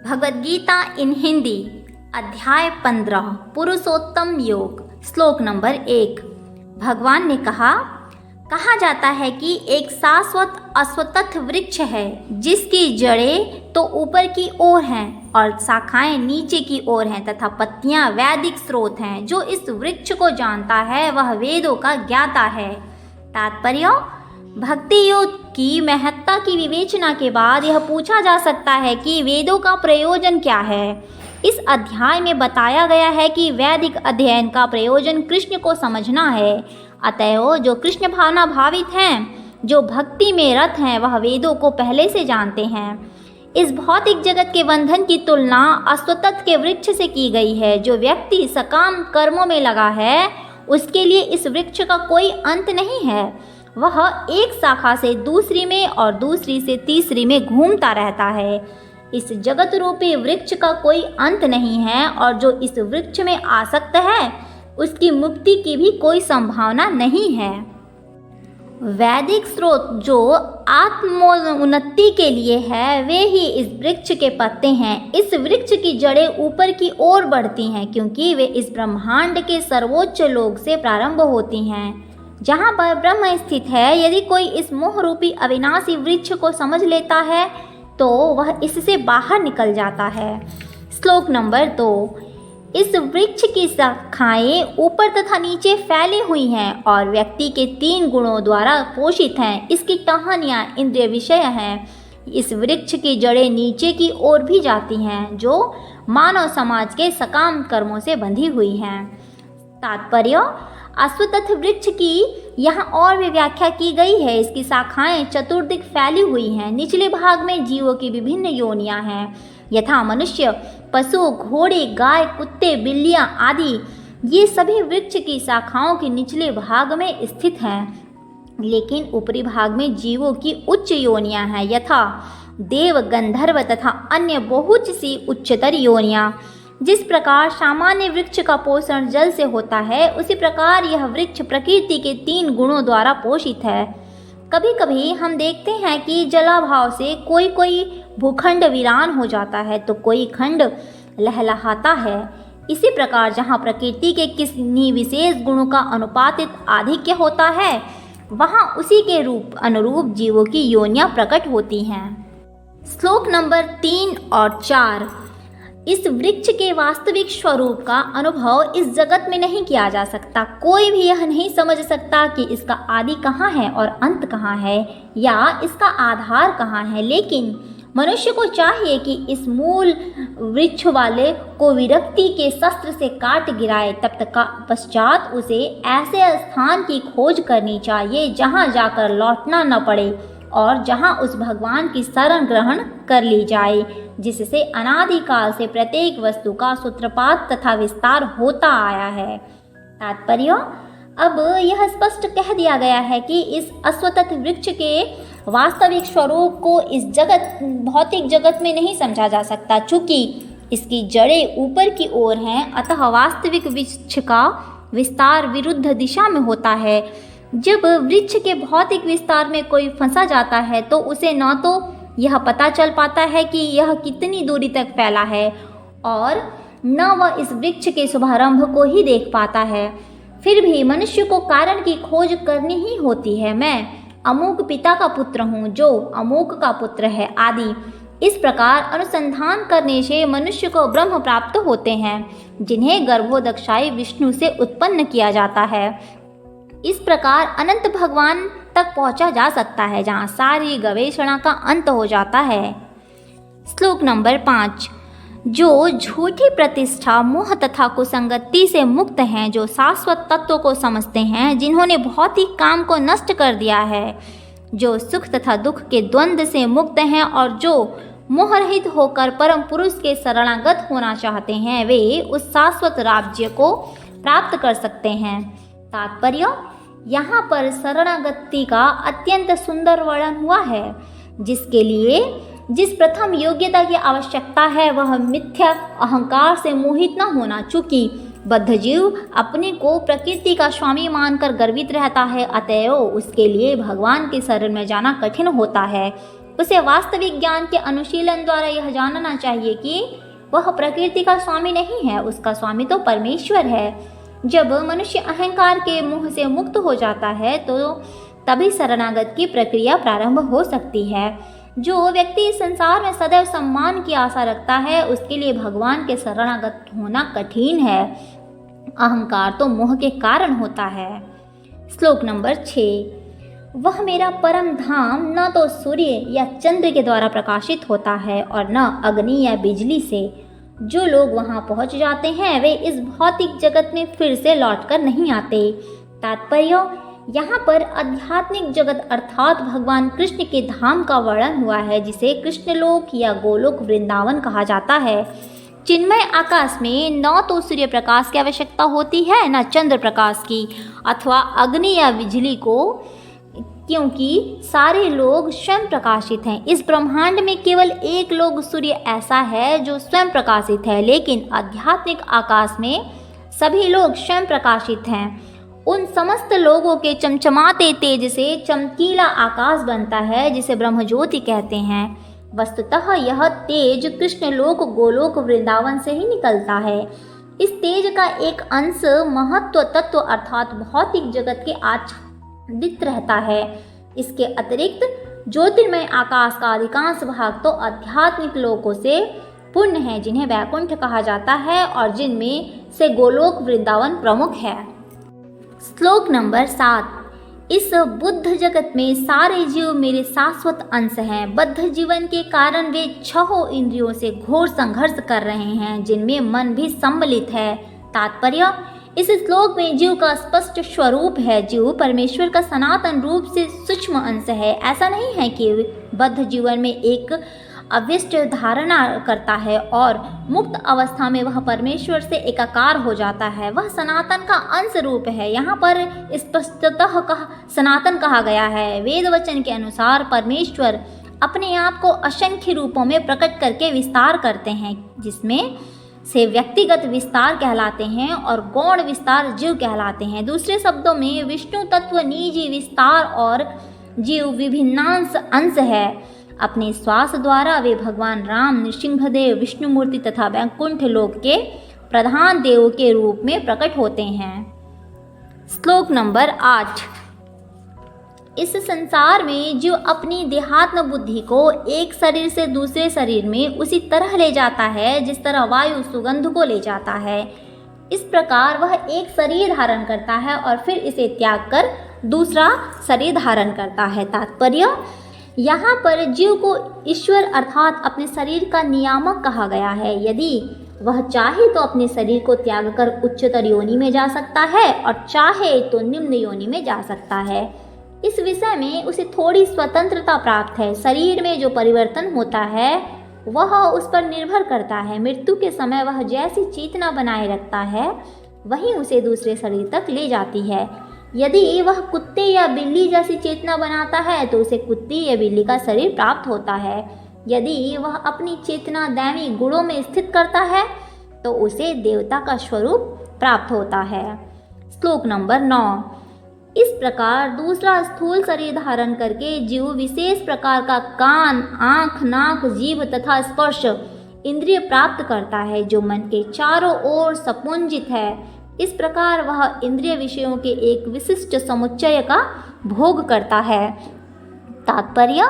भगवद गीता इन हिंदी अध्याय 15 पुरुषोत्तम योग श्लोक नंबर 1। भगवान ने कहा जाता है कि एक शाश्वत अश्वत्थ वृक्ष है जिसकी जड़ें तो ऊपर की ओर हैं और शाखाएं नीचे की ओर हैं तथा पत्तियां वैदिक स्रोत हैं। जो इस वृक्ष को जानता है वह वेदों का ज्ञाता है। तात्पर्य: भक्ति योग की महत्ता की विवेचना के बाद यह पूछा जा सकता है कि वेदों का प्रयोजन क्या है। इस अध्याय में बताया गया है कि वैदिक अध्ययन का प्रयोजन कृष्ण को समझना है। अतएव जो कृष्ण भावना भावित हैं, जो भक्ति में रत हैं, वह वेदों को पहले से जानते हैं। इस भौतिक जगत के बंधन की तुलना अश्वत्थ के वृक्ष से की गई है। जो व्यक्ति सकाम कर्मों में लगा है उसके लिए इस वृक्ष का कोई अंत नहीं है। वह एक शाखा से दूसरी में और दूसरी से तीसरी में घूमता रहता है। इस जगत रूपी वृक्ष का कोई अंत नहीं है और जो इस वृक्ष में आसक्त है उसकी मुक्ति की भी कोई संभावना नहीं है। वैदिक स्रोत जो आत्मोन्नति के लिए है वे ही इस वृक्ष के पत्ते हैं। इस वृक्ष की जड़ें ऊपर की ओर बढ़ती हैं क्योंकि वे इस ब्रह्मांड के सर्वोच्च लोक से प्रारंभ होती हैं जहाँ पर ब्रह्म स्थित है। यदि कोई इस मोह रूपी अविनाशी वृक्ष को समझ लेता है तो वह इससे बाहर निकल जाता है। श्लोक नंबर 2। इस वृक्ष की शाखाएं ऊपर तथा नीचे फैली हुई हैं और व्यक्ति के 3 गुणों द्वारा पोषित हैं। इसकी टहनियाँ इंद्रिय विषय हैं। इस वृक्ष की जड़ें नीचे की ओर भी जाती हैं जो मानव समाज के सकाम कर्मों से बंधी हुई हैं। तात्पर्य: अश्वत्थ वृक्ष की यहाँ और भी व्याख्या की गई है। इसकी शाखाएं चतुर्दिक फैली हुई हैं। निचले भाग में जीवों की विभिन्न योनियां हैं यथा मनुष्य, पशु, घोड़े, गाय, कुत्ते, बिल्लियां आदि। ये सभी वृक्ष की शाखाओं के निचले भाग में स्थित हैं। लेकिन ऊपरी भाग में जीवों की उच्च योनियां हैं यथा देव, गंधर्व तथा अन्य बहुत सी उच्चतर योनियां। जिस प्रकार सामान्य वृक्ष का पोषण जल से होता है उसी प्रकार यह वृक्ष प्रकृति के 3 गुणों द्वारा पोषित है। कभी कभी हम देखते हैं कि जलाभाव से कोई भूखंड वीरान हो जाता है तो कोई खंड लहलहाता है। इसी प्रकार जहाँ प्रकृति के किसी विशेष गुणों का अनुपातित आधिक्य होता है वहाँ उसी के अनुरूप जीवों की योनियां प्रकट होती हैं। श्लोक नंबर 3 और 4। इस वृक्ष के वास्तविक स्वरूप का अनुभव इस जगत में नहीं किया जा सकता। कोई भी यह नहीं समझ सकता कि इसका आदि कहाँ है और अंत कहाँ है या इसका आधार कहाँ है। लेकिन मनुष्य को चाहिए कि इस मूल वृक्ष वाले को विरक्ति के शस्त्र से काट गिराए। तब तक पश्चात उसे ऐसे स्थान की खोज करनी चाहिए जहाँ जाकर लौटना न पड़े और जहाँ उस भगवान की शरण ग्रहण कर ली जाए जिससे अनादिकाल से प्रत्येक वस्तु का सूत्रपात तथा विस्तार होता आया है। तात्पर्य: अब यह स्पष्ट कह दिया गया है कि इस अश्वत्थ वृक्ष के वास्तविक स्वरूप को इस भौतिक जगत में नहीं समझा जा सकता। चूँकि इसकी जड़ें ऊपर की ओर हैं अतः वास्तविक वृक्ष का विस्तार विरुद्ध दिशा में होता है। जब वृक्ष के भौतिक विस्तार में कोई फंसा जाता है तो उसे न तो यह पता चल पाता है कि यह कितनी दूरी तक फैला है और न वह इस वृक्ष के शुभारंभ को ही देख पाता है। फिर भी मनुष्य को कारण की खोज करनी ही होती है। मैं अमूक पिता का पुत्र हूँ जो अमूक का पुत्र है आदि। इस प्रकार अनुसंधान करने से मनुष्य को ब्रह्म प्राप्त होते हैं जिन्हें गर्भोदक्षाई विष्णु से उत्पन्न किया जाता है। इस प्रकार अनंत भगवान तक पहुंचा जा सकता है जहां सारी गवेषणा का अंत हो जाता है। श्लोक नंबर 5। जो झूठी प्रतिष्ठा, मोह तथा कुसंगति से मुक्त हैं, जो शाश्वत तत्व को समझते हैं, जिन्होंने भौतिक काम को नष्ट कर दिया है, जो सुख तथा दुख के द्वंद्व से मुक्त हैं और जो मोहरहित होकर परम पुरुष के शरणागत होना चाहते हैं वे उस शाश्वत राज्य को प्राप्त कर सकते हैं। तात्पर्य: यहाँ पर शरणागति का अत्यंत सुंदर वर्णन हुआ है। जिसके लिए जिस प्रथम योग्यता की आवश्यकता है वह मिथ्या अहंकार से मोहित न होना। चूँकि बद्धजीव अपने को प्रकृति का स्वामी मानकर गर्वित रहता है अतएव उसके लिए भगवान के शरण में जाना कठिन होता है। उसे वास्तविक ज्ञान के अनुशीलन द्वारा यह जानना चाहिए कि वह प्रकृति का स्वामी नहीं है, उसका स्वामी तो परमेश्वर है। जब मनुष्य अहंकार के मुंह से मुक्त हो जाता है तो तभी शरणागत की प्रक्रिया प्रारंभ हो सकती है। जो व्यक्ति इस संसार में सदैव सम्मान की आशा रखता है उसके लिए भगवान के शरणागत होना कठिन है। अहंकार तो मोह के कारण होता है। श्लोक नंबर 6। वह मेरा परम धाम न तो सूर्य या चंद्र के द्वारा प्रकाशित होता है और न अग्नि या बिजली से। जो लोग वहां पहुंच जाते हैं वे इस भौतिक जगत में फिर से लौटकर नहीं आते। तात्पर्य, यहाँ पर आध्यात्मिक जगत अर्थात भगवान कृष्ण के धाम का वर्णन हुआ है, जिसे कृष्णलोक या गोलोक वृंदावन कहा जाता है। चिन्मय आकाश में न तो सूर्य प्रकाश की आवश्यकता होती है न चंद्र प्रकाश की अथवा अग्नि या बिजली को, क्योंकि सारे लोग स्वयं प्रकाशित हैं। इस ब्रह्मांड में केवल एक लोक सूर्य ऐसा है जो स्वयं प्रकाशित है, लेकिन आध्यात्मिक आकाश में सभी लोग स्वयं प्रकाशित हैं। उन समस्त लोगों के चमचमाते तेज से चमकीला आकाश बनता है, जिसे ब्रह्मज्योति कहते हैं। वस्तुतः यह तेज कृष्णलोक गोलोक वृंदावन से ही निकलता है। इस तेज का एक अंश महत्व तत्व अर्थात भौतिक जगत के आच्छादित रहता है। इसके अतिरिक्त ज्योतिर्मय आकाश का अधिकांश भाग तो आध्यात्मिक लोकों से पूर्ण है, जिन्हें वैकुंठ कहा जाता है और जिनमें से गोलोक वृंदावन प्रमुख है। श्लोक नंबर 7। इस बुद्ध जगत में सारे जीव मेरे शाश्वत अंश हैं। बद्ध जीवन के कारण वे 6 इंद्रियों से घोर संघर्ष कर रहे हैं, जिनमें मन भी सम्मिलित है। तात्पर्य, इस श्लोक में जीव का स्पष्ट स्वरूप है। जीव परमेश्वर का सनातन रूप से सूक्ष्म अंश है। ऐसा नहीं है कि बद्ध जीवन में एक अविष्ट धारणा करता है और मुक्त अवस्था में वह परमेश्वर से एकाकार हो जाता है। वह सनातन का अंश रूप है। यहाँ पर स्पष्टतः सनातन कहा गया है। वेद वचन के अनुसार परमेश्वर अपने आप को असंख्य रूपों में प्रकट करके विस्तार करते हैं, जिसमें से व्यक्तिगत विस्तार कहलाते हैं और गौण विस्तार जीव कहलाते हैं। दूसरे शब्दों में विष्णु तत्व निजी विस्तार और जीव विभिन्नांश अंश है। अपने श्वास द्वारा वे भगवान राम, नृसिंहदेव, विष्णुमूर्ति तथा वैकुंठ लोक के प्रधान देव के रूप में प्रकट होते हैं। श्लोक नंबर 8। इस संसार में जो अपनी देहात्म बुद्धि को एक शरीर से दूसरे शरीर में उसी तरह ले जाता है जिस तरह वायु सुगंध को ले जाता है, इस प्रकार वह एक शरीर धारण करता है और फिर इसे त्याग कर दूसरा शरीर धारण करता है। तात्पर्य, यहाँ पर जीव को ईश्वर अर्थात अपने शरीर का नियामक कहा गया है। यदि वह चाहे तो अपने शरीर को त्याग कर उच्चतर योनि में जा सकता है और चाहे तो निम्न योनि में जा सकता है। इस विषय में उसे थोड़ी स्वतंत्रता प्राप्त है। शरीर में जो परिवर्तन होता है वह उस पर निर्भर करता है। मृत्यु के समय वह जैसी चेतना बनाए रखता है वही उसे दूसरे शरीर तक ले जाती है। यदि वह कुत्ते या बिल्ली जैसी चेतना बनाता है तो उसे कुत्ती या बिल्ली का शरीर प्राप्त होता है। यदि वह अपनी चेतना दैवी गुणों में स्थित करता है तो उसे देवता का स्वरूप प्राप्त होता है। श्लोक नंबर 9। इस प्रकार दूसरा स्थूल शरीर धारण करके जीव विशेष प्रकार का कान, आँख, नाक, जीभ तथा स्पर्श इंद्रिय प्राप्त करता है, जो मन के चारों ओर सपुंजित है। इस प्रकार वह इंद्रिय विषयों के एक विशिष्ट समुच्चय का भोग करता है। तात्पर्य,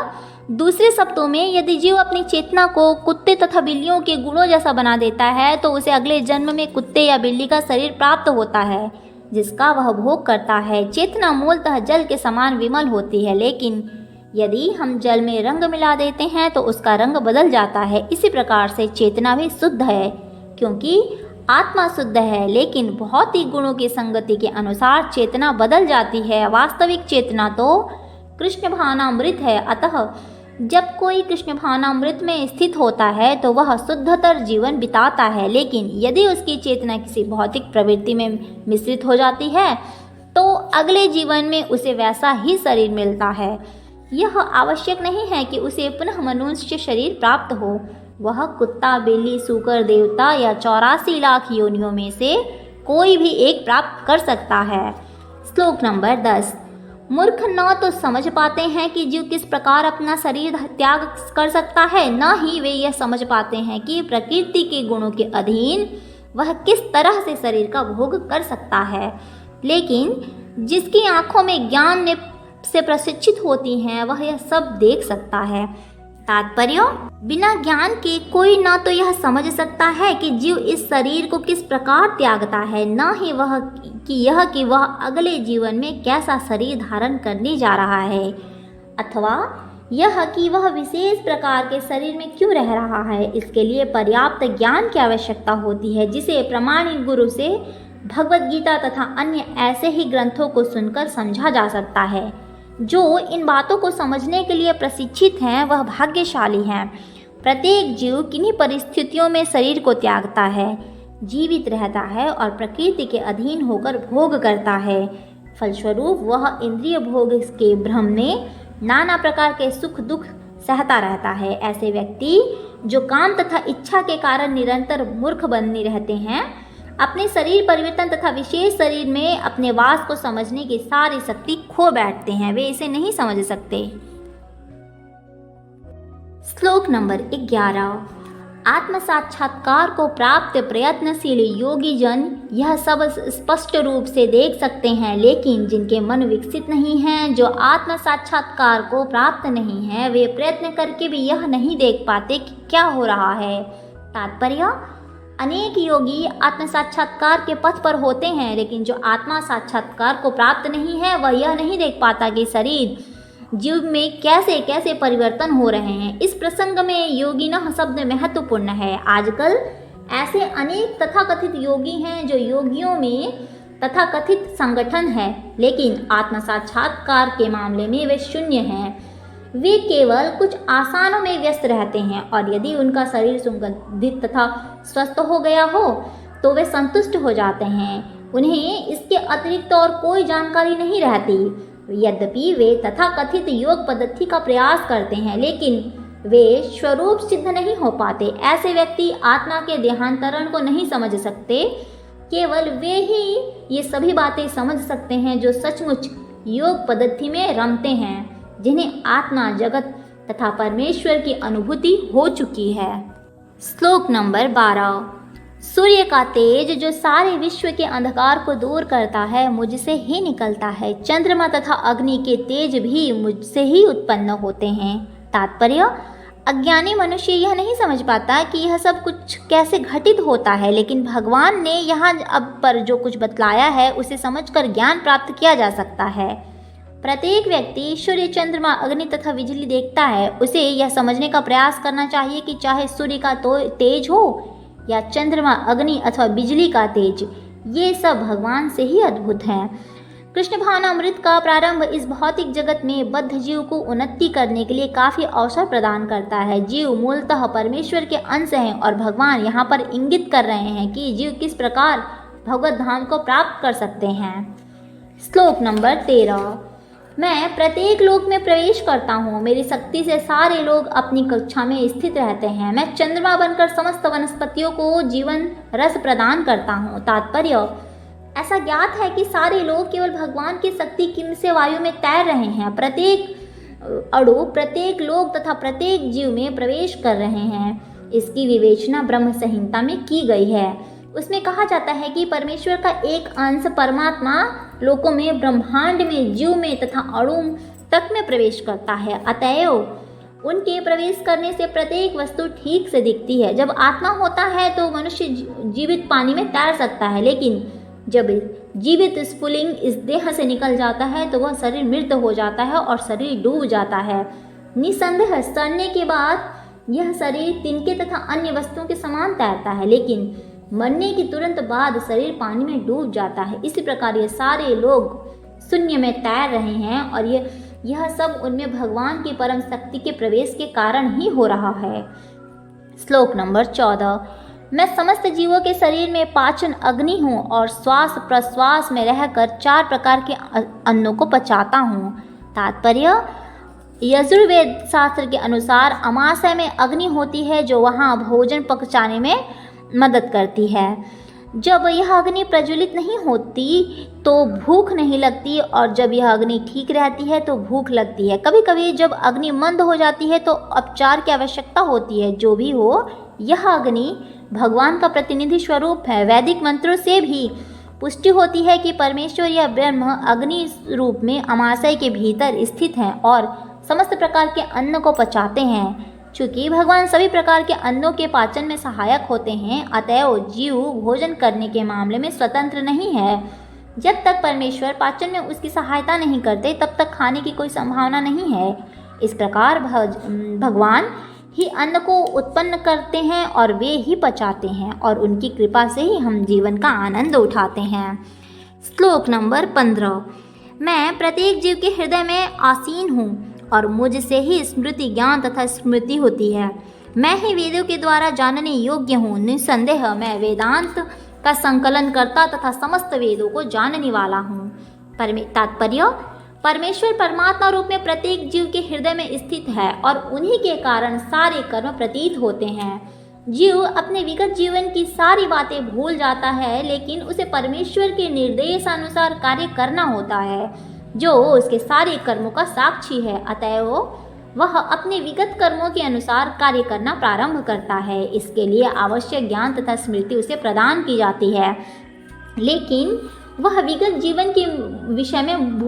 दूसरे शब्दों में यदि जीव अपनी चेतना को कुत्ते तथा बिल्लियों के गुणों जैसा बना देता है तो उसे अगले जन्म में कुत्ते या बिल्ली का शरीर प्राप्त होता है, जिसका वह भोग करता है। चेतना मूलतः जल के समान विमल होती है, लेकिन यदि हम जल में रंग मिला देते हैं तो उसका रंग बदल जाता है। इसी प्रकार से चेतना भी शुद्ध है, क्योंकि आत्मा शुद्ध है, लेकिन भौतिक गुणों की संगति के अनुसार चेतना बदल जाती है। वास्तविक चेतना तो कृष्ण भावनामृत है। अतः जब कोई कृष्ण भावनामृत में स्थित होता है तो वह शुद्धतर जीवन बिताता है, लेकिन यदि उसकी चेतना किसी भौतिक प्रवृत्ति में मिश्रित हो जाती है तो अगले जीवन में उसे वैसा ही शरीर मिलता है। यह आवश्यक नहीं है कि उसे पुनः मनुष्य शरीर प्राप्त हो। वह कुत्ता, बिल्ली, सूकर, देवता या 84 लाख योनियों में से कोई भी एक प्राप्त कर सकता है। श्लोक नंबर 10। मूर्ख न तो समझ पाते हैं कि जीव किस प्रकार अपना शरीर त्याग कर सकता है, न ही वे यह समझ पाते हैं कि प्रकृति के गुणों के अधीन वह किस तरह से शरीर का भोग कर सकता है। लेकिन जिसकी आंखों में ज्ञान से प्रशिक्षित होती हैं वह यह सब देख सकता है। तात्पर्य, बिना ज्ञान के कोई न तो यह समझ सकता है कि जीव इस शरीर को किस प्रकार त्यागता है, न ही कि वह अगले जीवन में कैसा शरीर धारण करने जा रहा है, अथवा यह कि वह विशेष प्रकार के शरीर में क्यों रह रहा है। इसके लिए पर्याप्त ज्ञान की आवश्यकता होती है, जिसे प्रामाणिक गुरु से भगवद गीता तथा अन्य ऐसे ही ग्रंथों को सुनकर समझा जा सकता है। जो इन बातों को समझने के लिए प्रशिक्षित हैं वह भाग्यशाली हैं। प्रत्येक जीव किन्हीं परिस्थितियों में शरीर को त्यागता है, जीवित रहता है और प्रकृति के अधीन होकर भोग करता है। फलस्वरूप वह इंद्रिय भोग के भ्रम में नाना प्रकार के सुख दुख सहता रहता है। ऐसे व्यक्ति जो काम तथा इच्छा के कारण निरंतर मूर्ख बने रहते हैं, अपने शरीर परिवर्तन तथा विशेष शरीर में अपने वास को समझने की सारी शक्ति खो बैठते हैं। वे इसे नहीं समझ सकते। श्लोक नंबर 11। आत्म साक्षात्कार को प्राप्त प्रयत्नशील योगी जन यह सब स्पष्ट रूप से देख सकते हैं, लेकिन जिनके मन विकसित नहीं हैं, जो आत्म साक्षात्कार को प्राप्त नहीं है, वे प्रयत्न करके भी यह नहीं देख पाते कि क्या हो रहा है। तात्पर्य, अनेक योगी आत्म साक्षात्कार के पथ पर होते हैं, लेकिन जो आत्मा साक्षात्कार को प्राप्त नहीं है वह यह नहीं देख पाता कि शरीर जीव में कैसे कैसे परिवर्तन हो रहे हैं। इस प्रसंग में योगिनः शब्द महत्वपूर्ण है। आजकल ऐसे अनेक तथाकथित योगी हैं जो योगियों में तथाकथित संगठन है, लेकिन आत्म साक्षात्कार के मामले में वे शून्य हैं। वे केवल कुछ आसानों में व्यस्त रहते हैं और यदि उनका शरीर सुगंधित तथा स्वस्थ हो गया हो तो वे संतुष्ट हो जाते हैं। उन्हें इसके अतिरिक्त और कोई जानकारी नहीं रहती। यद्यपि वे तथाकथित योग पद्धति का प्रयास करते हैं, लेकिन वे स्वरूप सिद्ध नहीं हो पाते। ऐसे व्यक्ति आत्मा के देहांतरण को नहीं समझ सकते। केवल वे ही ये सभी बातें समझ सकते हैं जो सचमुच योग पद्धति में रमते हैं, जिन्हें आत्मा, जगत तथा परमेश्वर की अनुभूति हो चुकी है। श्लोक नंबर 12। सूर्य का तेज जो सारे विश्व के अंधकार को दूर करता है मुझसे ही निकलता है। चंद्रमा तथा अग्नि के तेज भी मुझसे ही उत्पन्न होते हैं। तात्पर्य, अज्ञानी मनुष्य यह नहीं समझ पाता कि यह सब कुछ कैसे घटित होता है, लेकिन भगवान ने यहाँ अब पर जो कुछ बतलाया है उसे समझकर ज्ञान प्राप्त किया जा सकता है। प्रत्येक व्यक्ति सूर्य, चंद्रमा, अग्नि तथा बिजली देखता है। उसे यह समझने का प्रयास करना चाहिए कि चाहे सूर्य का तेज हो या चंद्रमा, अग्नि अथवा बिजली का तेज, ये सब भगवान से ही अद्भुत हैं। कृष्ण भावनामृत का प्रारंभ इस भौतिक जगत में बद्ध जीव को उन्नति करने के लिए काफ़ी अवसर प्रदान करता है। जीव मूलतः परमेश्वर के अंश हैं और भगवान यहाँ पर इंगित कर रहे हैं कि जीव किस प्रकार भगवत धाम को प्राप्त कर सकते हैं। श्लोक नंबर 13। मैं प्रत्येक लोक में प्रवेश करता हूँ। मेरी शक्ति से सारे लोग अपनी कक्षा में स्थित रहते हैं। मैं चंद्रमा बनकर समस्त वनस्पतियों को जीवन रस प्रदान करता हूँ। तात्पर्य, ऐसा ज्ञात है कि सारे लोग केवल भगवान की शक्ति से वायु में तैर रहे हैं। प्रत्येक अणु, प्रत्येक लोक तथा प्रत्येक जीव में प्रवेश कर रहे हैं। इसकी विवेचना ब्रह्म संहिता में की गई है। उसमें कहा जाता है कि परमेश्वर का एक अंश परमात्मा लोकों में, ब्रह्मांड में, जीव में तथा अणु तक में प्रवेश करता है। अतएव उनके प्रवेश करने से प्रत्येक वस्तु ठीक से दिखती है। जब आत्मा होता है तो मनुष्य जीवित पानी में तैर सकता है, लेकिन जब जीवित स्फुलिंग इस देह से निकल जाता है तो वह शरीर मृत हो जाता है और शरीर डूब जाता है। निसंदेह सड़ने के बाद यह शरीर तिनके तथा अन्य वस्तुओं के समान तैरता है, लेकिन मरने के तुरंत बाद शरीर पानी में डूब जाता है। इसी प्रकार ये सारे लोग शून्य में तैर रहे हैं और यह सब उनमें भगवान की परम शक्ति के प्रवेश के कारण ही हो रहा है। श्लोक नंबर 14। मैं समस्त जीवों के शरीर में पाचन अग्नि हूँ और श्वास प्रश्वास में रहकर 4 प्रकार के अन्नों को पचाता हूँ। तात्पर्य, यजुर्वेद शास्त्र के अनुसार अमाशय में अग्नि होती है जो वहाँ भोजन पचाने में मदद करती है। जब यह अग्नि प्रज्वलित नहीं होती तो भूख नहीं लगती, और जब यह अग्नि ठीक रहती है तो भूख लगती है। कभी कभी जब अग्नि मंद हो जाती है तो उपचार की आवश्यकता होती है। जो भी हो, यह अग्नि भगवान का प्रतिनिधि स्वरूप है। वैदिक मंत्रों से भी पुष्टि होती है कि परमेश्वर या ब्रह्म अग्नि रूप में अमाशय के भीतर स्थित हैं और समस्त प्रकार के अन्न को पचाते हैं। चूँकि भगवान सभी प्रकार के अन्नों के पाचन में सहायक होते हैं, अतएव जीव भोजन करने के मामले में स्वतंत्र नहीं है। जब तक परमेश्वर पाचन में उसकी सहायता नहीं करते तब तक खाने की कोई संभावना नहीं है। इस प्रकार भगवान ही अन्न को उत्पन्न करते हैं और वे ही पचाते हैं, और उनकी कृपा से ही हम जीवन का आनंद उठाते हैं। श्लोक नंबर 15। मैं प्रत्येक जीव के हृदय में आसीन हूँ और मुझसे ही स्मृति, ज्ञान तथा स्मृति होती है। मैं ही वेदों के द्वारा जानने योग्य हूँ। निस्संदेह मैं वेदांत का संकलन करता तथा समस्त वेदों को जानने वाला हूँ। तात्पर्य: परमेश्वर परमात्मा रूप में प्रत्येक जीव के हृदय में स्थित है और उन्हीं के कारण सारे कर्म प्रतीत होते हैं। जीव अपने विगत जीवन की सारी बातें भूल जाता है, लेकिन उसे परमेश्वर के निर्देशानुसार कार्य करना होता है, जो उसके सारे कर्मों का साक्षी है। अतएव वह अपने विगत कर्मों के अनुसार कार्य करना प्रारंभ करता है। इसके लिए आवश्यक ज्ञान तथा स्मृति उसे प्रदान की जाती है, लेकिन वह विगत जीवन के विषय में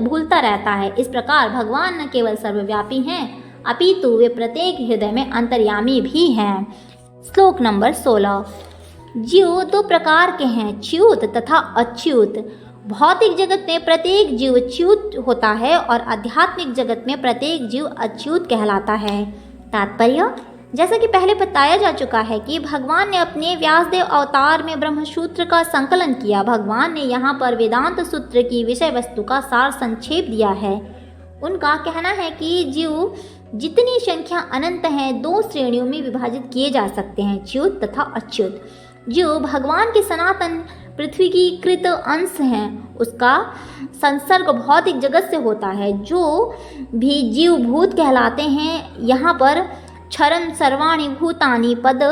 भूलता रहता है। इस प्रकार भगवान न केवल सर्वव्यापी हैं, अपितु वे प्रत्येक हृदय में अंतर्यामी भी हैं। श्लोक नंबर 16। जीव दो प्रकार के हैं, च्युत तथा अच्युत। भौतिक जगत में प्रत्येक जीव च्युत होता है और आध्यात्मिक जगत में प्रत्येक जीव अच्युत कहलाता है। तात्पर्य: जैसा कि पहले बताया जा चुका है कि भगवान ने अपने व्यासदेव अवतार में ब्रह्मसूत्र का संकलन किया। भगवान ने यहाँ पर वेदांत सूत्र की विषय वस्तु का सार संक्षेप दिया है। उनका कहना है कि जीव जितनी संख्या अनंत हैं, दो श्रेणियों में विभाजित किए जा सकते हैं, च्युत तथा अच्युत। जीव भगवान के सनातन पृथ्वी की कृत अंश हैं। उसका संसर्ग भौतिक जगत से होता है। जो भी जीव भूत कहलाते हैं, यहाँ पर क्षरम सर्वाणि भूतानि पद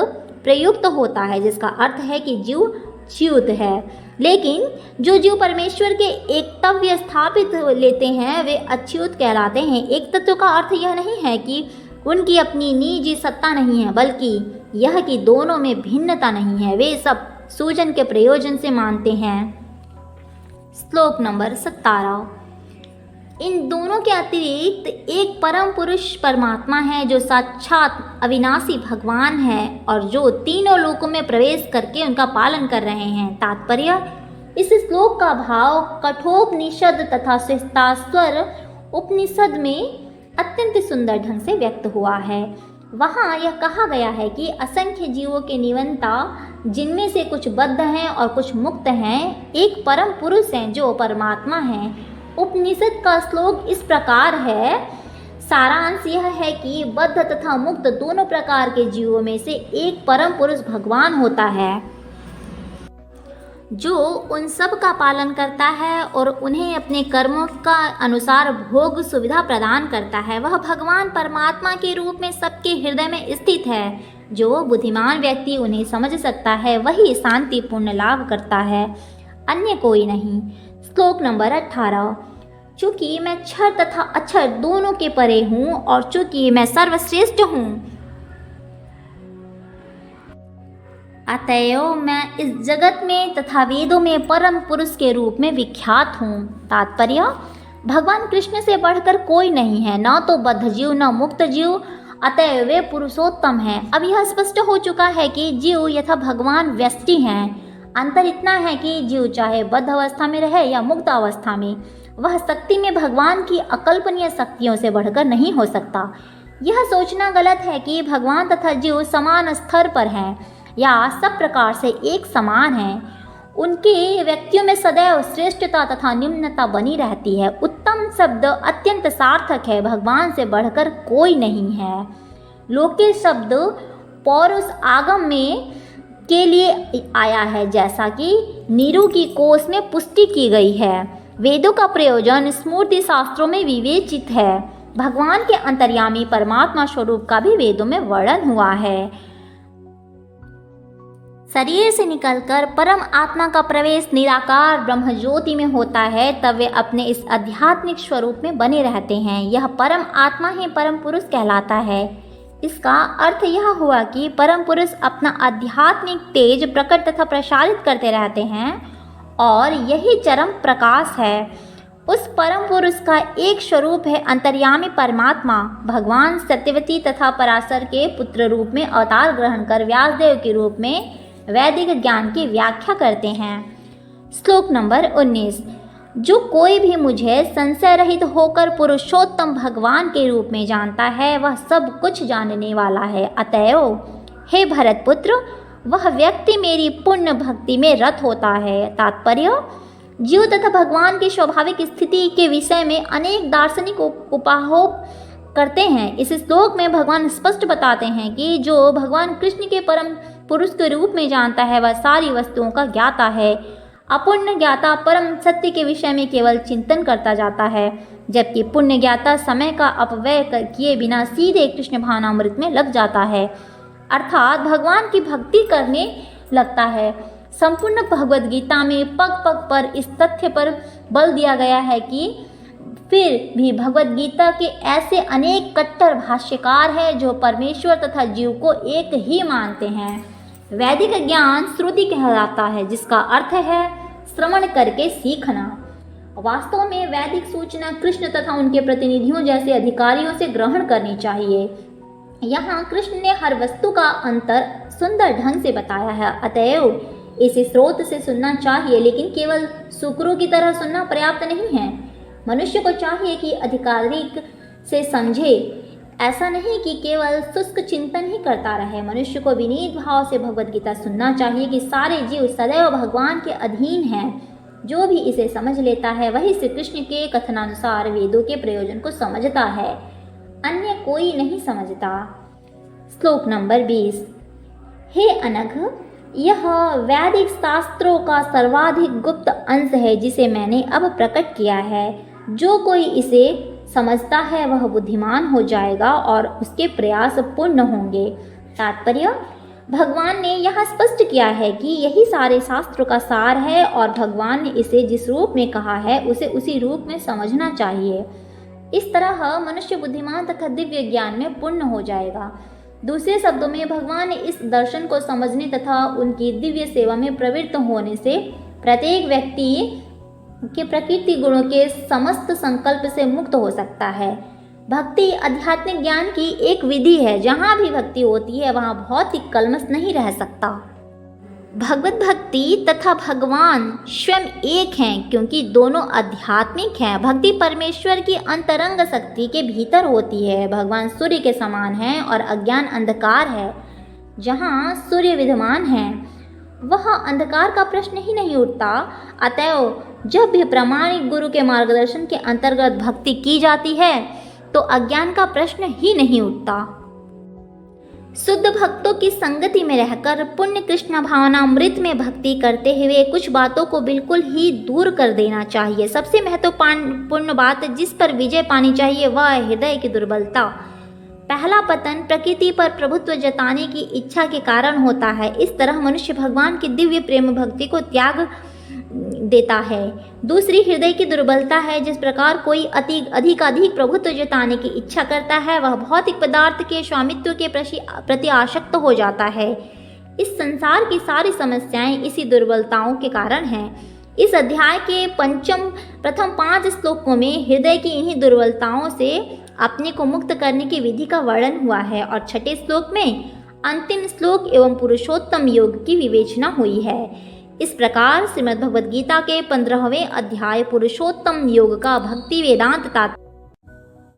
प्रयुक्त होता है, जिसका अर्थ है कि जीव च्युत है। लेकिन जो जीव परमेश्वर के एकत्व स्थापित लेते हैं वे अच्युत कहलाते हैं। एक तत्व का अर्थ यह नहीं है कि उनकी अपनी निजी सत्ता नहीं है, बल्कि यह कि दोनों में भिन्नता नहीं है। वे सब सूजन के प्रयोजन से मानते हैं। श्लोक नंबर 17। इन दोनों के अतिरिक्त एक परम पुरुष परमात्मा है जो साक्षात अविनाशी भगवान है और जो तीनों लोकों में प्रवेश करके उनका पालन कर रहे हैं। तात्पर्य: इस श्लोक का भाव कठोपनिषद तथा श्वेताश्वर उपनिषद में अत्यंत सुंदर ढंग से व्यक्त हुआ है। वहाँ यह कहा गया है कि असंख्य जीवों के निवंता, जिनमें से कुछ बद्ध हैं और कुछ मुक्त हैं, एक परम पुरुष हैं जो परमात्मा हैं। उपनिषद का श्लोक इस प्रकार है। सारांश यह है कि बद्ध तथा मुक्त दोनों प्रकार के जीवों में से एक परम पुरुष भगवान होता है, जो उन सब का पालन करता है और उन्हें अपने कर्मों का अनुसार भोग सुविधा प्रदान करता है। वह भगवान परमात्मा के रूप में सबके हृदय में स्थित है। जो बुद्धिमान व्यक्ति उन्हें समझ सकता है वही शांति पूर्ण लाभ करता है, अन्य कोई नहीं। श्लोक नंबर 18। चूँकि मैं क्षर तथा अक्षर दोनों के परे हूँ और चूँकि मैं सर्वश्रेष्ठ हूँ, अतएव मैं इस जगत में तथा वेदों में परम पुरुष के रूप में विख्यात हूँ। तात्पर्य: भगवान कृष्ण से बढ़कर कोई नहीं है, न तो बद्ध जीव न मुक्त जीव, अतएव वे पुरुषोत्तम हैं। अब यह स्पष्ट हो चुका है कि जीव यथा भगवान व्यष्टि हैं। अंतर इतना है कि जीव चाहे बद्ध अवस्था में रहे या मुक्त अवस्था में, वह शक्ति में भगवान की अकल्पनीय शक्तियों से बढ़कर नहीं हो सकता। यह सोचना गलत है कि भगवान तथा जीव समान स्तर पर हैं या सब प्रकार से एक समान हैं। उनके व्यक्तियों में सदैव श्रेष्ठता तथा निम्नता बनी रहती है। उत्तम शब्द अत्यंत सार्थक है। भगवान से बढ़कर कोई नहीं है। लोके शब्द पौरुष आगम में के लिए आया है, जैसा कि नीरू की कोश में पुष्टि की गई है। वेदों का प्रयोजन स्मृति शास्त्रों में विवेचित है। भगवान के अंतर्यामी परमात्मा स्वरूप का भी वेदों में वर्णन हुआ है। शरीर से निकलकर परम आत्मा का प्रवेश निराकार ब्रह्म ज्योति में होता है, तब वे अपने इस आध्यात्मिक स्वरूप में बने रहते हैं। यह परम आत्मा ही परम पुरुष कहलाता है। इसका अर्थ यह हुआ कि परम पुरुष अपना आध्यात्मिक तेज प्रकट तथा प्रसारित करते रहते हैं और यही चरम प्रकाश है। उस परम पुरुष का एक स्वरूप है अंतर्यामी परमात्मा। भगवान सत्यवती तथा पराशर के पुत्र रूप में अवतार ग्रहण कर व्यासदेव के रूप में वैदिक ज्ञान की व्याख्या करते हैं। श्लोक नंबर 19। जो कोई भी मुझे संशय रहित होकर पुरुषोत्तम भगवान के रूप में जानता है, वह सब कुछ जानने वाला है। अतएव हे भरतपुत्र, वह व्यक्ति मेरी पुण्य भक्ति में रत होता है। तात्पर्य: जीव तथा भगवान की स्वाभाविक स्थिति के विषय में अनेक दार्शनिक उपारोप करते हैं। इस श्लोक में भगवान स्पष्ट बताते हैं कि जो भगवान कृष्ण के परम पुरुष के रूप में जानता है, वह सारी वस्तुओं का ज्ञाता है। अपुण्य ज्ञाता परम सत्य के विषय में केवल चिंतन करता जाता है, जबकि पुण्य ज्ञाता समय का अपव्यय किए बिना सीधे कृष्ण भावनामृत में लग जाता है, अर्थात भगवान की भक्ति करने लगता है। संपूर्ण भगवद गीता में पग पग पर इस तथ्य पर बल दिया गया है कि फिर भी भगवद गीता के ऐसे अनेक कट्टर भाष्यकार हैं जो परमेश्वर तथा जीव को एक ही मानते हैं। वैदिक ज्ञान श्रुति कहलाता है, जिसका अर्थ है श्रवण करके सीखना। वास्तव में वैदिक सूचना कृष्ण तथा उनके प्रतिनिधियों जैसे अधिकारियों से ग्रहण करनी चाहिए। यहाँ कृष्ण ने हर वस्तु का अंतर सुंदर ढंग से बताया है। अतएव इसे स्रोत से सुनना चाहिए, लेकिन केवल शुक्रों की तरह सुनना पर्याप्त नहीं है। मनुष्य को चाहिए कि आधिकारिक से समझे, ऐसा नहीं कि केवल शुष्क चिंतन ही करता रहे। मनुष्य को विनीत भाव से भगवद गीता सुनना चाहिए कि सारे जीव सदैव भगवान के अधीन हैं। जो भी इसे समझ लेता है, वही श्री कृष्ण के कथनानुसार वेदों के प्रयोजन को समझता है, अन्य कोई नहीं समझता। श्लोक नंबर 20। हे अनघ, यह वैदिक शास्त्रों का सर्वाधिक गुप्त अंश है जिसे मैंने अब प्रकट किया है। जो कोई इसे समझता है वह बुद्धिमान हो जाएगा और उसके प्रयास पूर्ण होंगे। तात्पर्य: भगवान ने यहाँ स्पष्ट किया है कि यही सारे शास्त्रों का सार है और भगवान ने इसे जिस रूप में कहा है उसे उसी रूप में समझना चाहिए। इस तरह मनुष्य बुद्धिमान तथा दिव्य ज्ञान में पूर्ण हो जाएगा। दूसरे शब्दों में, भगवान ने इस दर्शन को समझने तथा उनकी दिव्य सेवा में प्रवृत्त होने से प्रत्येक व्यक्ति के प्रकृति गुणों के समस्त संकल्प से मुक्त हो सकता है। भक्ति आध्यात्मिक ज्ञान की एक विधि है। जहाँ भी भक्ति होती है वहाँ भौतिक कल्मश नहीं रह सकता। भगवत भक्ति तथा भगवान स्वयं एक हैं, क्योंकि दोनों आध्यात्मिक हैं। भक्ति परमेश्वर की अंतरंग शक्ति के भीतर होती है। भगवान सूर्य के समान हैं और अज्ञान अंधकार है। जहाँ सूर्य विद्यमान है वह अंधकार का प्रश्न ही नहीं उठता। अतएव जब भी प्रामाणिक गुरु के मार्गदर्शन के अंतर्गत भक्ति की जाती है तो अज्ञान का प्रश्न ही नहीं उठता। शुद्ध भक्तों की संगति में रहकर पुण्य कृष्ण भावनामृत में भक्ति करते हुए कुछ बातों को बिल्कुल ही दूर कर देना चाहिए। सबसे महत्वपूर्ण बात जिस पर विजय पानी चाहिए वह है हृदय की दुर्बलता। पहला पतन प्रकृति पर प्रभुत्व जताने की इच्छा के कारण होता है। इस तरह मनुष्य भगवान की दिव्य प्रेम भक्ति को त्याग देता है। दूसरी हृदय की दुर्बलता है। जिस प्रकार कोई अधिक प्रभुत्व जताने की इच्छा करता है वह भौतिक पदार्थ के स्वामित्व के प्रति आसक्त हो जाता है। इस संसार की सारी समस्याएं इसी दुर्बलताओं के कारण हैं। इस अध्याय के प्रथम 5 श्लोकों में हृदय की इन्हीं दुर्बलताओं से अपने को मुक्त करने की विधि का वर्णन हुआ है और छठे श्लोक में अंतिम श्लोक एवं पुरुषोत्तम योग की विवेचना हुई है। इस प्रकार श्रीमद् भगवद गीता के 15वें अध्याय पुरुषोत्तम योग का भक्ति वेदांत तात्पर्य